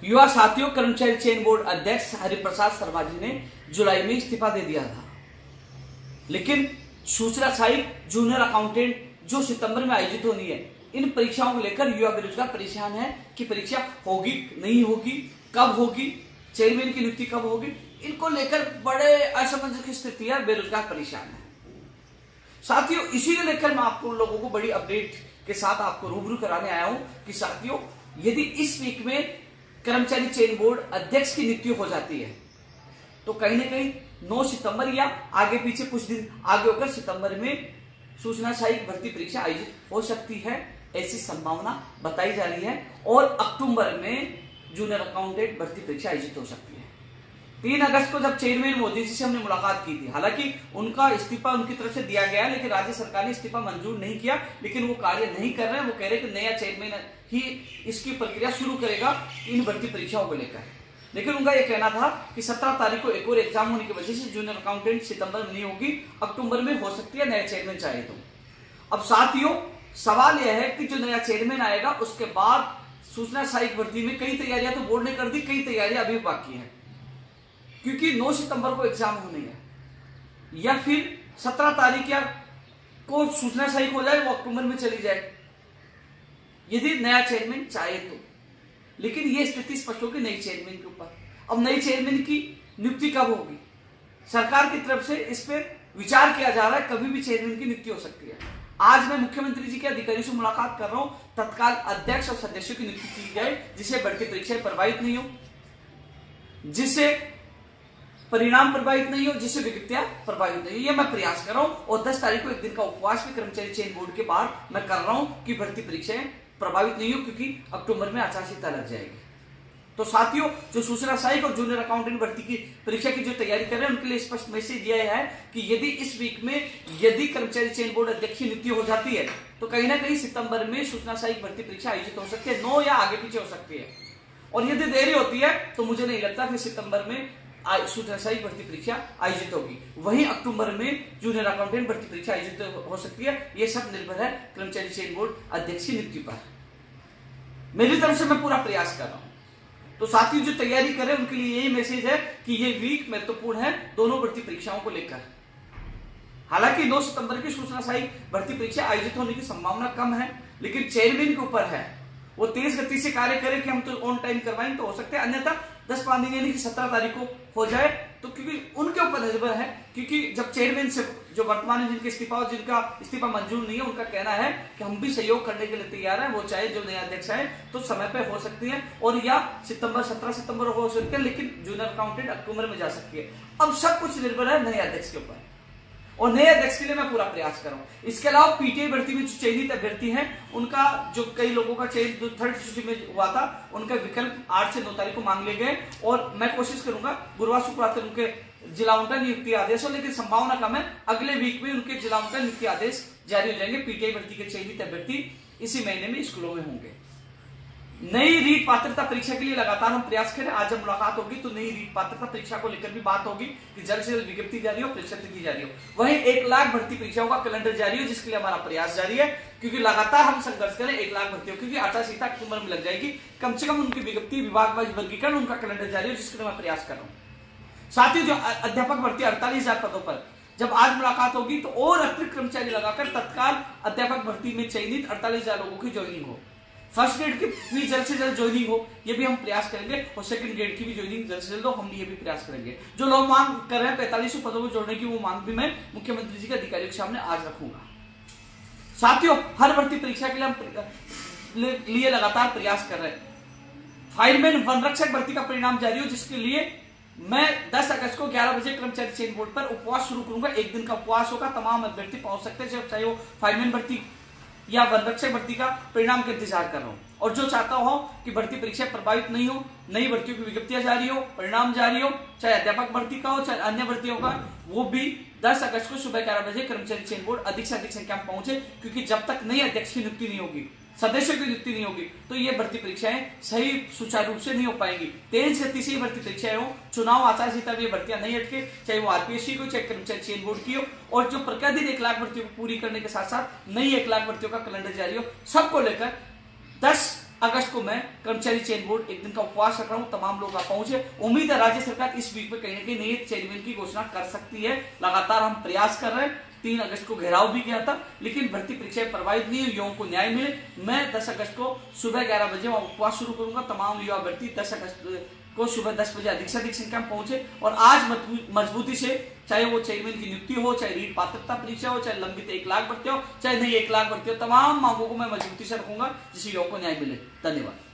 युवा साथियों, कर्मचारी चयन बोर्ड अध्यक्ष हरिप्रसाद शर्मा जी ने जुलाई में इस्तीफा दे दिया था, लेकिन सूचना सहायक, जूनियर अकाउंटेंट जो सितंबर में आयोजित होनी है, इन परीक्षाओं को लेकर युवा बेरोजगार परेशान है कि परीक्षा होगी नहीं होगी, कब होगी, चेयरमैन की नियुक्ति कब होगी। इनको लेकर बड़े असमंजस की स्थिति है, बेरोजगार परेशान है। साथियों, इसी को लेकर मैं आपको लोगों को बड़ी अपडेट के साथ आपको रूबरू कराने आया हूं कि साथियों, यदि इस वीक में कर्मचारी चयन बोर्ड अध्यक्ष की नियुक्ति हो जाती है तो कहीं ना कहीं 9 सितंबर या आगे पीछे कुछ दिन आगे होकर सितंबर में सूचना सहायक भर्ती परीक्षा आयोजित हो सकती है, ऐसी संभावना बताई जा रही है। और अक्टूबर में जूनियर अकाउंटेंट भर्ती परीक्षा आयोजित हो सकती है। 3 अगस्त को जब चेयरमैन मोदी जी से हमने मुलाकात की थी, हालांकि उनका इस्तीफा उनकी तरफ से दिया गया, लेकिन राज्य सरकार ने इस्तीफा मंजूर नहीं किया, लेकिन वो कार्य नहीं कर रहे हैं। वो कह रहे हैं कि नया चेयरमैन ही इसकी प्रक्रिया शुरू करेगा इन भर्ती परीक्षाओं को लेकर। लेकिन उनका यह कहना था कि 17 तारीख को एक और एग्जाम होने की वजह से जूनियर अकाउंटेंट सितंबर में नहीं होगी, अक्टूबर में हो सकती है, नया चेयरमैन चाहे तो। अब साथियों, सवाल यह है कि जो नया चेयरमैन आएगा उसके बाद सूचना सहायक भर्ती में कई तैयारियां तो बोर्ड ने कर दी, कई तैयारियां अभी बाकी है, क्योंकि 9 सितंबर को एग्जाम होने है, या फिर 17 तारीख या को सूचना सहायक हो जाए, वो अक्टूबर में चली जाए यदि नया चेयरमैन चाहे तो। लेकिन यह स्थिति स्पष्ट होगी नई चेयरमैन के ऊपर। अब नई चेयरमैन की नियुक्ति कब होगी, सरकार की तरफ से इस पर विचार किया जा रहा है, कभी भी चेयरमैन की नियुक्ति हो सकती है। आज मैं मुख्यमंत्री जी के अधिकारियों से मुलाकात कर रहा हूं, तत्काल अध्यक्ष और सदस्यों की नियुक्ति की जाए, जिससे भर्ती परीक्षाएं प्रभावित नहीं हो, जिससे परिणाम प्रभावित नहीं हो, जिससे विज्ञप्तियां प्रभावित नहीं हो। यह मैं प्रयास कर रहा हूं। और 10 तारीख को एक दिन का उपवास भी कर्मचारी चयन बोर्ड के बाहर मैं कर रहा हूं कि भर्ती परीक्षाएं प्रभावित नहीं हो, क्योंकि अक्टूबर में आचार संहिता लग जाएगी। तो साथियों, जो सूचना सहायक और जूनियर अकाउंटेंट भर्ती की परीक्षा की जो तैयारी कर रहे हैं, उनके लिए स्पष्ट मैसेज यह है कि यदि इस वीक में यदि कर्मचारी चयन बोर्ड अध्यक्ष की नियुक्ति हो जाती है तो कहीं ना कहीं सितंबर में सूचना सहायक भर्ती परीक्षा आयोजित हो सकती है, 9 या आगे पीछे हो सकती है। और यदि देरी होती है तो मुझे नहीं लगता कि सितंबर में सूचना सहायक भर्ती परीक्षा आयोजित होगी। वहीं अक्टूबर में जूनियर अकाउंटेंट भर्ती परीक्षा आयोजित हो सकती है। यह सब निर्भर है कर्मचारी चयन बोर्ड अध्यक्ष की नियुक्ति पर। मेरी तरफ से मैं पूरा प्रयास कर रहा हूं। तो साथियों, जो तैयारी कर रहे हैं उनके लिए यही मैसेज है कि ये वीक महत्वपूर्ण है दोनों भर्ती परीक्षाओं को लेकर। हालांकि 9 सितंबर की सूचना सहायक भर्ती परीक्षा आयोजित होने की संभावना कम है, लेकिन चेयरमैन के ऊपर है, वो तेज गति से कार्य करें कि हम तो ऑन टाइम करवाएं तो हो सकते हैं, अन्यथा 10-15 दिन यानी कि 17 तारीख को हो जाए तो, क्योंकि उनके ऊपर निर्भर है। क्योंकि जब चेयरमैन से जो वर्तमान में जिनका इस्तीफा मंजूर नहीं है, उनका कहना है कि हम भी सहयोग करने के लिए तैयार हैं, वो चाहे जो नया अध्यक्ष है तो समय पे हो सकती है, और या 17 सितंबर हो सकती है, लेकिन जूनियर अकाउंटेंट अक्टूबर में जा सकती है। अब सब कुछ निर्भर है नए अध्यक्ष के ऊपर, और नए अध्यक्ष के लिए मैं पूरा प्रयास कर रहा हूं। इसके अलावा पीटीआई भर्ती में जो चयनित अभ्यर्थी हैं, उनका जो कई लोगों का चयन जो 3rd सूची में हुआ था, उनका विकल्प 8 से 9 तारीख को मांग लिए गए, और मैं कोशिश करूंगा गुरुवार शुक्रवार उनके जिला उनका नियुक्ति आदेश हो, लेकिन संभावना कम है अगले वीक में उनके जिला उनका नियुक्ति आदेश जारी हो जाएंगे। पीटीआई भर्ती के चयनित अभ्यर्थी इसी महीने में स्कूलों में होंगे। नई रीट पात्रता परीक्षा के लिए लगातार हम प्रयास करें। आज जब मुलाकात होगी तो नई रीट पात्रता परीक्षा को लेकर भी बात होगी कि जल्द से जल्द विज्ञप्ति जारी हो, परीक्षा तिथि जारी हो। वहीं 1 लाख भर्ती परीक्षाओं का कैलेंडर जारी हो, जिसके लिए हमारा प्रयास जारी है, क्योंकि लगातार हम संघर्ष करें 1 लाख भर्तियों, क्योंकि आचार संहिता अक्टूबर में लग जाएगी। कम से कम उनकी विज्ञप्ति, विभाग वाइज वर्गीकरण, उनका कैलेंडर जारी हो, जिसके लिए मैं प्रयास कर रहा हूँ। साथ ही जो अध्यापक भर्ती 48,000 पदों पर जब आज मुलाकात होगी तो और अतिरिक्त कर्मचारी लगाकर तत्काल अध्यापक भर्ती में चयनित 48,000 लोगों की ज्वाइनिंग हो। फर्स्ट ग्रेड की भी जल्द से जल्द ज्वाइनिंग हो, ये भी हम प्रयास करेंगे, और सेकंड ग्रेड की भी ज्वाइनिंग जल्द से जल्द हो, हम ये भी प्रयास करेंगे। जो लोग मांग कर रहे हैं 4500 पदों को जोड़ने की, वो मांग भी मैं मुख्यमंत्री जी के अधिकारियों के सामने आज रखूंगा। साथियों, हर भर्ती परीक्षा के लिए हम लिए लगातार प्रयास कर रहे हैं। फायरमैन वन रक्षक भर्ती का परिणाम जारी हो, जिसके लिए मैं 10 अगस्त को 11 बजे कर्मचारी चयन बोर्ड पर उपवास शुरू करूंगा। एक दिन का उपवास होगा, तमाम अभ्यर्थी पहुंच सकते हैं, चाहे वो फायरमैन भर्ती या वनरक्षक भर्ती का परिणाम का इंतजार कर रहा हूं। और जो चाहता हो कि भर्ती परीक्षा प्रभावित नहीं हो, नई भर्तियों की विज्ञप्तियां जारी हो, परिणाम जारी हो, चाहे अध्यापक भर्ती का हो चाहे अन्य भर्तियों का, वो भी 10 अगस्त को सुबह 11 बजे कर्मचारी चयन बोर्ड अधिक से अधिक संख्या में पहुंचे, क्योंकि जब तक नई अध्यक्ष की नियुक्ति नहीं होगी, सदस्यों की नियुक्ति नहीं होगी, तो ये भर्ती परीक्षाएं सही सुचारू रूप से नहीं हो पाएंगी। तेज गति से भर्ती परीक्षाएं हो, चुनाव आचार संहिता में ये भर्तियां नहीं अटके, चाहे वो आरपीएससी को, चाहे कर्मचारी चयन बोर्ड की हो, और जो प्रतिदिन 1 लाख भर्तियों को पूरी करने के साथ साथ नई 1 लाख भर्तियों का कैलेंडर जारी हो, सबको लेकर 10 अगस्त को मैं कर्मचारी चयन बोर्ड एक दिन का उपवास रख रहा हूं, तमाम लोग पहुंचे। उम्मीद है राज्य सरकार इस वीक में कहीं ना कहीं नए चेयरमैन की घोषणा कर सकती है। लगातार हम प्रयास कर रहे हैं। 3 अगस्त को घेराव भी किया था, लेकिन भर्ती परीक्षाएं प्रभावित नहीं हुई, युवाओं को न्याय मिले। मैं 10 अगस्त को सुबह 11 बजे उपवास शुरू करूंगा। तमाम युवा भर्ती 10 अगस्त को सुबह 10 बजे अधिक से अधिक संख्या में पहुंचे और आज मजबूती से, चाहे वो चेयरमैन की नियुक्ति हो, चाहे रीट पात्रता परीक्षा हो, चाहे लंबित 1 लाख भर्ती हो, चाहे नहीं 1 लाख भर्ती हो, तमाम मांगों को मैं मजबूती से रखूंगा जिससे युवाओं को न्याय मिले। धन्यवाद।